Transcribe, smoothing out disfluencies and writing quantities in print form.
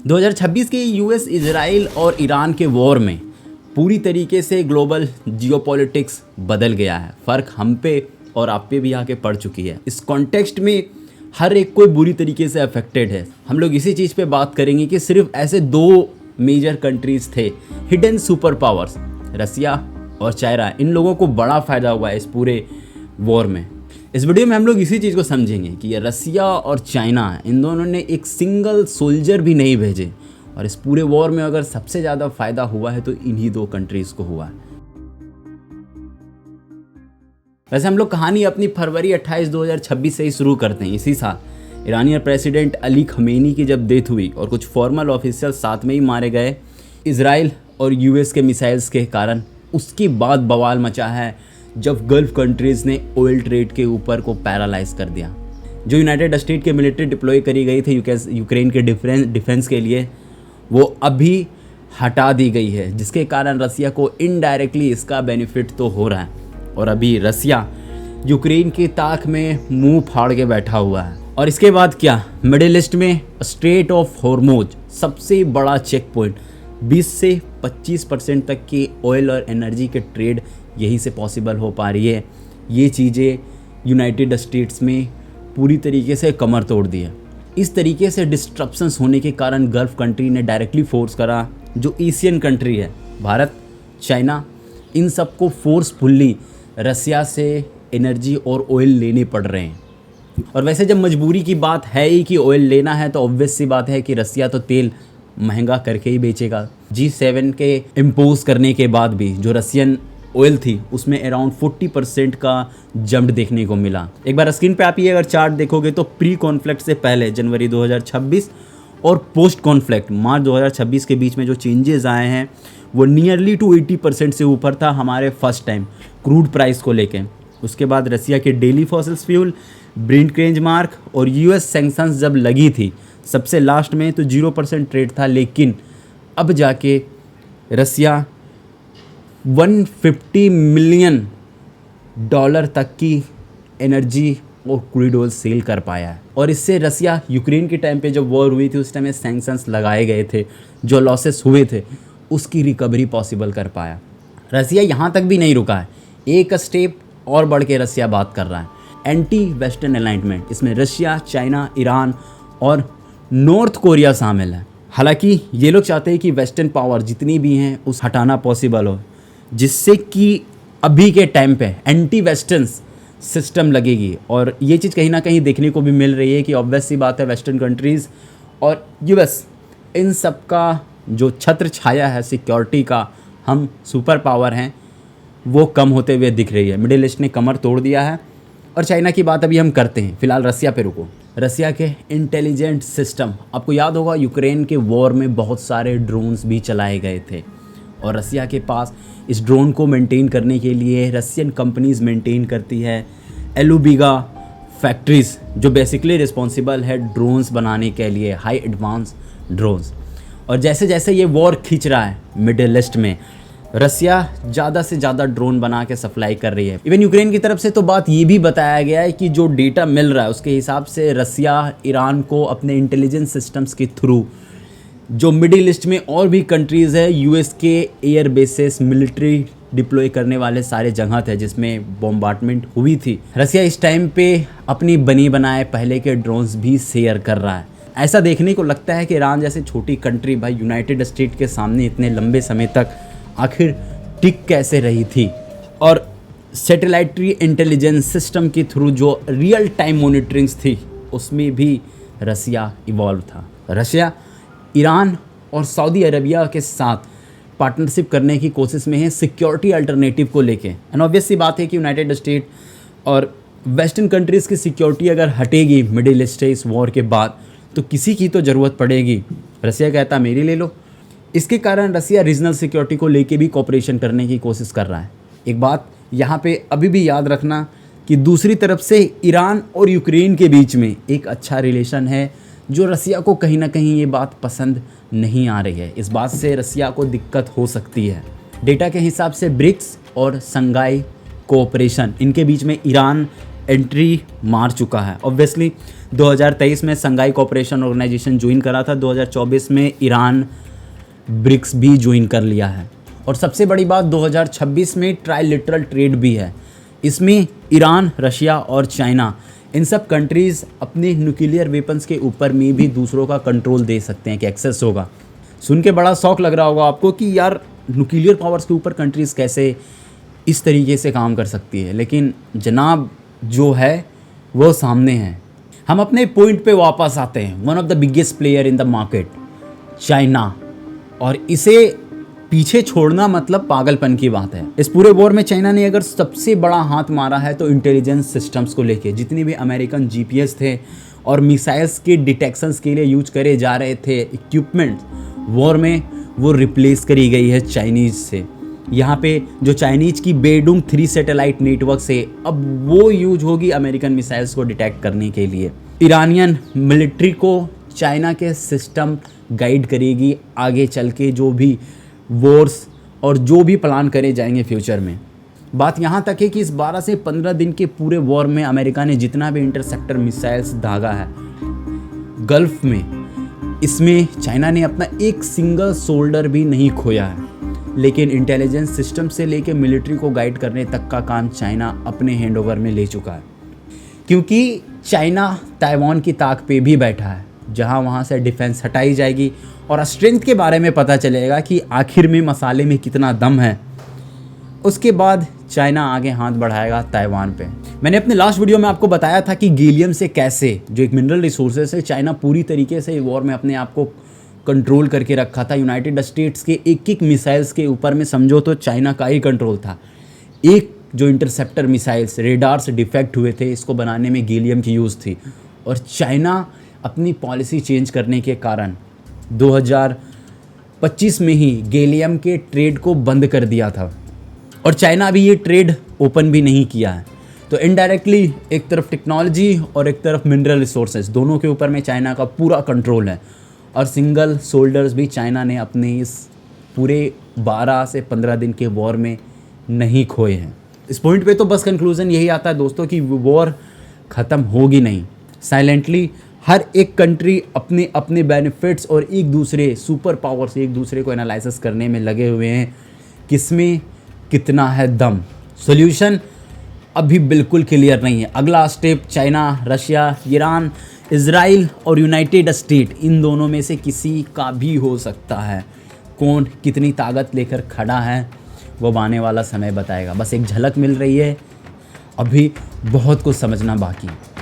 2026 के US, Israel और Iran के वॉर में पूरी तरीके से ग्लोबल जियोपॉलिटिक्स बदल गया है। फ़र्क हम पे और आप पे भी आके पड़ चुकी है। इस कॉन्टेक्स्ट में हर एक कोई बुरी तरीके से अफेक्टेड है। हम लोग इसी चीज़ पे बात करेंगे कि सिर्फ ऐसे दो मेजर कंट्रीज़ थे, हिडन सुपर पावर्स, रसिया और चाइना। इन लोगों को बड़ा फ़ायदा हुआ है इस पूरे वॉर में। इस वीडियो में हम लोग इसी चीज़ को समझेंगे कि ये रसिया और चाइना, इन दोनों ने एक सिंगल सोल्जर भी नहीं भेजे और इस पूरे वॉर में अगर सबसे ज़्यादा फ़ायदा हुआ है तो इन्हीं दो कंट्रीज़ को हुआ है। वैसे हम लोग कहानी अपनी फरवरी 28, 2026 से ही शुरू करते हैं। इसी साल ईरानी प्रेसिडेंट अली खमेनी की जब डेथ हुई और कुछ फॉर्मल ऑफिशियल साथ में ही मारे गए इजराइल और यूएस के मिसाइल्स के कारण, उसके बाद बवाल मचा है जब गल्फ कंट्रीज़ ने ऑयल ट्रेड के ऊपर को पैरालाइज कर दिया। जो यूनाइटेड स्टेट के मिलिट्री डिप्लॉय करी गई थी यूक्रेन के डिफेंस के लिए, वो अभी हटा दी गई है, जिसके कारण रसिया को इनडायरेक्टली इसका बेनिफिट तो हो रहा है। और अभी रसिया यूक्रेन की ताक में मुंह फाड़ के बैठा हुआ है। और इसके बाद क्या, मिडिल ईस्ट में स्ट्रेट ऑफ हॉर्मुज सबसे बड़ा चेक पॉइंट, 20 से 25% तक की ऑयल और एनर्जी के ट्रेड यहीं से पॉसिबल हो पा रही है। ये चीज़ें यूनाइटेड स्टेट्स में पूरी तरीके से कमर तोड़ दी है। इस तरीके से डिस्ट्रप्शंस होने के कारण गल्फ कंट्री ने डायरेक्टली फोर्स करा, जो एशियन कंट्री है, भारत, चाइना, इन सबको फोर्सफुल्ली रसिया से एनर्जी और ऑयल लेने पड़ रहे हैं। और वैसे जब मजबूरी की बात है ही कि ऑयल लेना है, तो ऑब्वियस सी बात है कि रसिया तो तेल महंगा करके ही बेचेगा। G7 के इम्पोज करने के बाद भी जो रसियन ऑयल थी उसमें अराउंड 40% का जंप देखने को मिला। एक बार स्क्रीन पे आप ये अगर चार्ट देखोगे तो प्री कॉन्फ्लिक्ट से पहले जनवरी 2026 और पोस्ट कॉन्फ्लिक्ट मार्च 2026 के बीच में जो चेंजेस आए हैं वो नियरली टू 80% से ऊपर था हमारे फर्स्ट टाइम क्रूड प्राइस को लेके। उसके बाद रसिया के डेली फॉसिल्स फ्यूल, ब्रेंट क्रेंज मार्क और यूएस सैंक्शंस जब लगी थी सबसे लास्ट में, तो 0% ट्रेड था। लेकिन अब जाके रसिया 150 मिलियन डॉलर तक की एनर्जी और क्रूड ऑयल सेल कर पाया है। और इससे रसिया यूक्रेन के टाइम पे जब वॉर हुई थी उस टाइम में सैंक्शंस लगाए गए थे, जो लॉसेस हुए थे उसकी रिकवरी पॉसिबल कर पाया। रसिया यहाँ तक भी नहीं रुका है, एक स्टेप और बढ़ के रसिया बात कर रहा है एंटी वेस्टर्न अलाइनमेंट। इसमें रशिया, चाइना, ईरान और नॉर्थ कोरिया शामिल है। हालांकि ये लोग चाहते हैं कि वेस्टर्न पावर जितनी भी हैं उस हटाना पॉसिबल हो, जिससे कि अभी के टाइम पे एंटी वेस्टर्न सिस्टम लगेगी। और ये चीज़ कहीं ना कहीं देखने को भी मिल रही है कि ऑब्वियस सी बात है वेस्टर्न कंट्रीज़ और यूएस, इन सब का जो छत्र छाया है सिक्योरिटी का, हम सुपर पावर हैं, वो कम होते हुए दिख रही है। मिडिल ईस्ट ने कमर तोड़ दिया है। और चाइना की बात अभी हम करते हैं, फिलहाल रसिया पे रुको। रसिया के इंटेलिजेंट सिस्टम, आपको याद होगा यूक्रेन के वॉर में बहुत सारे ड्रोन्स भी चलाए गए थे और रसिया के पास इस ड्रोन को मेंटेन करने के लिए रसियन कंपनीज मेंटेन करती है एलुबिगा फैक्ट्रीज, जो बेसिकली रिस्पॉन्सिबल है ड्रोन्स बनाने के लिए, हाई एडवांस ड्रोन्स। और जैसे जैसे ये वॉर खींच रहा है मिडिल ईस्ट में, रसिया ज़्यादा से ज़्यादा ड्रोन बना के सप्लाई कर रही है। इवन यूक्रेन की तरफ से तो बात ये भी बताया गया है कि जो डेटा मिल रहा है उसके हिसाब से रसिया ईरान को अपने इंटेलिजेंस सिस्टम्स के थ्रू जो मिडिल ईस्ट में और भी कंट्रीज़ है, यूएस के एयर बेसेस, मिलिट्री डिप्लॉय करने वाले सारे जगह थे जिसमें बॉम्बार्डमेंट हुई थी, रसिया इस टाइम पे अपनी बनी बनाए पहले के ड्रोन्स भी शेयर कर रहा है। ऐसा देखने को लगता है कि ईरान जैसे छोटी कंट्री भाई यूनाइटेड स्टेट के सामने इतने लंबे समय तक आखिर टिक कैसे रही थी। और सैटेलाइटरी इंटेलिजेंस सिस्टम के थ्रू जो रियल टाइम मॉनिटरिंग्स थी उसमें भी रसिया इवॉल्व था। रसिया ईरान और सऊदी अरबिया के साथ पार्टनरशिप करने की कोशिश में है सिक्योरिटी अल्टरनेटिव को लेके। एंड ऑब्वियस सी बात है कि यूनाइटेड स्टेट और वेस्टर्न कंट्रीज़ की सिक्योरिटी अगर हटेगी मिडिल ईस्ट से इस वॉर के बाद तो किसी की तो ज़रूरत पड़ेगी। रसिया कहता मेरी ले लो। इसके कारण रसिया रीजनल सिक्योरिटी को लेके भी कोऑपरेशन करने की कोशिश कर रहा है। एक बात यहाँ पे अभी भी याद रखना कि दूसरी तरफ से ईरान और यूक्रेन के बीच में एक अच्छा रिलेशन है, जो रसिया को कहीं ना कहीं ये बात पसंद नहीं आ रही है। इस बात से रसिया को दिक्कत हो सकती है। डेटा के हिसाब से ब्रिक्स और संघाई कोऑपरेशन, इनके बीच में ईरान एंट्री मार चुका है। ऑब्वियसली 2023 में संघाई कोऑपरेशन ऑर्गेनाइजेशन ज्वाइन करा था, 2024 में ईरान ब्रिक्स भी ज्वाइन कर लिया है, और सबसे बड़ी बात 2026 में ट्राइलेटरल ट्रेड भी है। इसमें ईरान, रशिया और चाइना, इन सब कंट्रीज़ अपने न्यूक्लियर वेपन्स के ऊपर में भी दूसरों का कंट्रोल दे सकते हैं कि एक्सेस होगा। सुन के बड़ा शौक लग रहा होगा आपको कि यार न्यूक्लियर पावर्स के ऊपर कंट्रीज़ कैसे इस तरीके से काम कर सकती है, लेकिन जनाब जो है वो सामने है। हम अपने पॉइंट पे वापस आते हैं। One of the biggest player in the market China, और इसे पीछे छोड़ना मतलब पागलपन की बात है। इस पूरे वॉर में चाइना ने अगर सबसे बड़ा हाथ मारा है तो इंटेलिजेंस सिस्टम्स को लेके। जितने भी अमेरिकन जीपीएस थे और मिसाइल्स के डिटेक्शंस के लिए यूज करे जा रहे थे इक्विपमेंट्स वॉर में, वो रिप्लेस करी गई है चाइनीज़ से। यहाँ पे जो चाइनीज़ की बेडूंग 3 सैटेलाइट नेटवर्क से अब वो यूज होगी अमेरिकन मिसाइल्स को डिटेक्ट करने के लिए। ईरानियन मिलिट्री को चाइना के सिस्टम गाइड करेगी आगे चल के, जो भी वॉर्स और जो भी प्लान करे जाएंगे फ्यूचर में। बात यहाँ तक है कि इस 12 से 15 दिन के पूरे वॉर में अमेरिका ने जितना भी इंटरसेप्टर मिसाइल्स दागा है गल्फ में, इसमें चाइना ने अपना एक सिंगल सोल्डर भी नहीं खोया है। लेकिन इंटेलिजेंस सिस्टम से लेके मिलिट्री को गाइड करने तक का काम चाइना अपने हैंडओवर में ले चुका है, क्योंकि चाइना ताइवान की ताक पे भी बैठा है, जहां वहां से डिफेंस हटाई जाएगी और स्ट्रेंथ के बारे में पता चलेगा कि आखिर में मसाले में कितना दम है। उसके बाद चाइना आगे हाथ बढ़ाएगा ताइवान पे। मैंने अपने लास्ट वीडियो में आपको बताया था कि गैलियम से कैसे, जो एक मिनरल रिसोर्सेस है, चाइना पूरी तरीके से वॉर में अपने आप को कंट्रोल करके रखा था। यूनाइटेड स्टेट्स के एक एक मिसाइल्स के ऊपर में समझो तो चाइना का ही कंट्रोल था। एक जो इंटरसेप्टर मिसाइल्स रेडार से डिफेक्ट हुए थे, इसको बनाने में गैलियम की यूज़ थी, और चाइना अपनी पॉलिसी चेंज करने के कारण 2025 में ही गैलियम के ट्रेड को बंद कर दिया था, और चाइना अभी ये ट्रेड ओपन भी नहीं किया है। तो इनडायरेक्टली एक तरफ टेक्नोलॉजी और एक तरफ मिनरल रिसोर्सेज, दोनों के ऊपर में चाइना का पूरा कंट्रोल है, और सिंगल सोल्डर्स भी चाइना ने अपने इस पूरे 12 से 15 दिन के वॉर में नहीं खोए हैं। इस पॉइंट पे तो बस कंक्लूजन यही आता है दोस्तों कि वॉर ख़त्म होगी नहीं। साइलेंटली हर एक कंट्री अपने अपने बेनिफिट्स और एक दूसरे सुपर पावर से एक दूसरे को एनालिसिस करने में लगे हुए हैं, किसमें कितना है दम। सॉल्यूशन अभी बिल्कुल क्लियर नहीं है। अगला step China, Russia, Iran, Israel और यूनाइटेड स्टेट, इन दोनों में से किसी का भी हो सकता है। कौन कितनी ताकत लेकर खड़ा है वो आने वाला समय बताएगा। बस एक झलक मिल रही है, अभी बहुत कुछ समझना बाकी है।